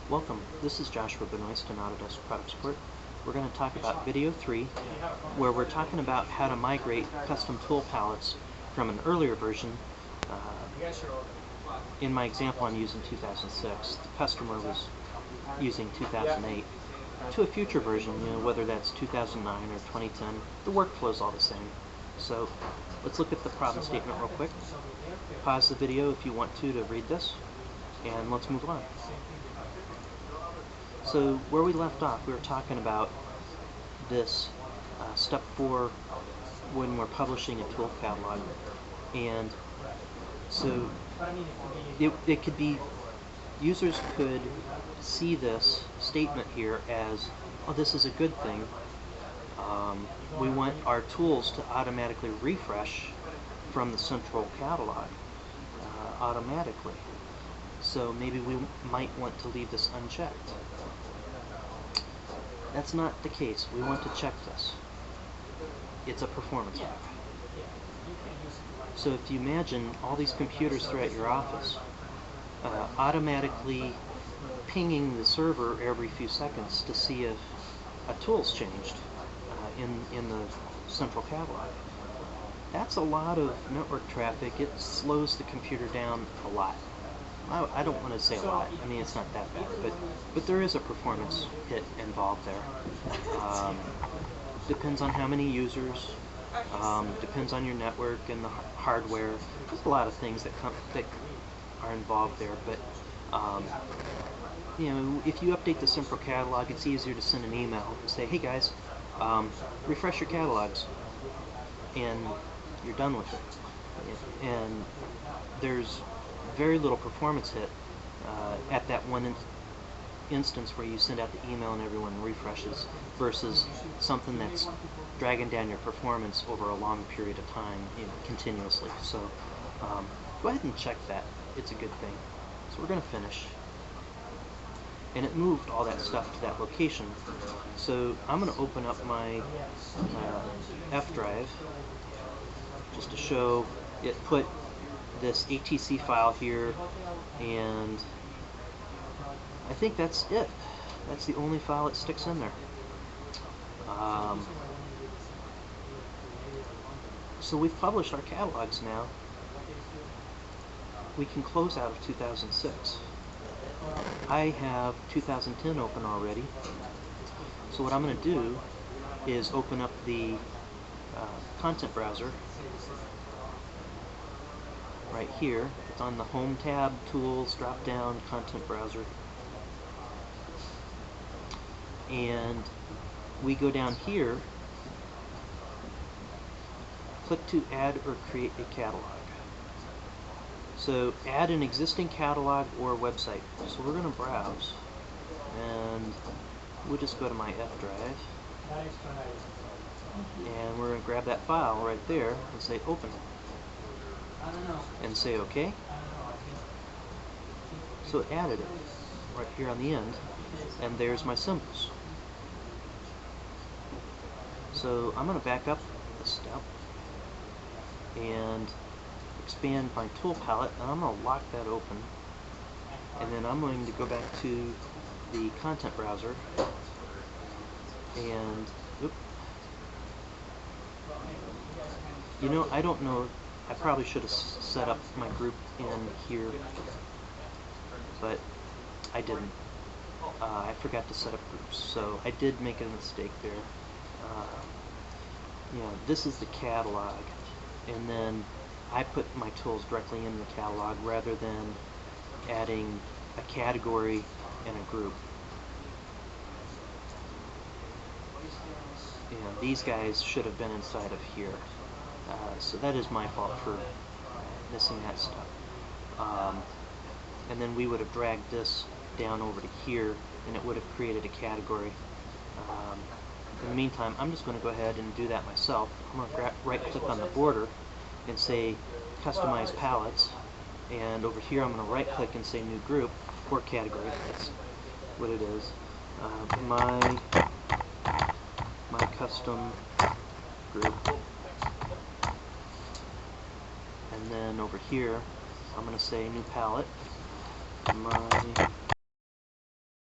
Welcome, this is Joshua Benoist in Autodesk Product Support. We're going to talk about video 3, where we're talking about how to migrate custom tool palettes from an earlier version. In my example, I'm using 2006. The customer was using 2008 to a future version, whether that's 2009 or 2010. The workflow's all the same. So let's look at the problem statement real quick. Pause the video if you want to read this, and let's move on. So where we left off, we were talking about this step 4 when we're publishing a tool catalog, and so it could be, users could see this statement here as, oh, this is a good thing. We want our tools to automatically refresh from the central catalog automatically. So maybe we might want to leave this unchecked. That's not the case. We want to check this. It's a performance measure. So if you imagine all these computers throughout your office automatically pinging the server every few seconds to see if a tool's changed in the central catalog, that's a lot of network traffic. It slows the computer down a lot. I don't want to say a lot. I mean, it's not that bad, but there is a performance hit involved there. Depends on how many users, depends on your network and the hardware. There's a lot of things that are involved there, but if you update the central catalog, it's easier to send an email and say, hey guys, refresh your catalogs, and you're done with it. And there's very little performance hit at that one instance where you send out the email and everyone refreshes, versus something that's dragging down your performance over a long period of time, continuously. So go ahead and check that. It's a good thing. So we're going to finish. And it moved all that stuff to that location. So I'm going to open up my F drive just to show it put this ATC file here, and I think that's it. That's the only file that sticks in there. So we've published our catalogs now. We can close out of 2006. I have 2010 open already. So what I'm going to do is open up the content browser right here. It's on the Home tab, Tools, drop down, Content Browser. And we go down here, click to add or create a catalog. So add an existing catalog or website. So we're going to browse, and we'll just go to my F drive, and we're going to grab that file right there and say open, and say OK. So it added it right here on the end, and there's my symbols. So I'm going to back up a step and expand my tool palette, and I'm going to lock that open, and then I'm going to go back to the content browser, and I don't know, I probably should have set up my group in here, but I didn't. I forgot to set up groups, so I did make a mistake there. This is the catalog, and then I put my tools directly in the catalog rather than adding a category and a group. These guys should have been inside of here. So that is my fault for missing that stuff. And then we would have dragged this down over to here, and it would have created a category. In the meantime, I'm just going to go ahead and do that myself. I'm going to right-click on the border and say Customize Palettes, and over here I'm going to right-click and say New Group or Category. That's what it is. My custom group. And then over here I'm going to say New Palette. My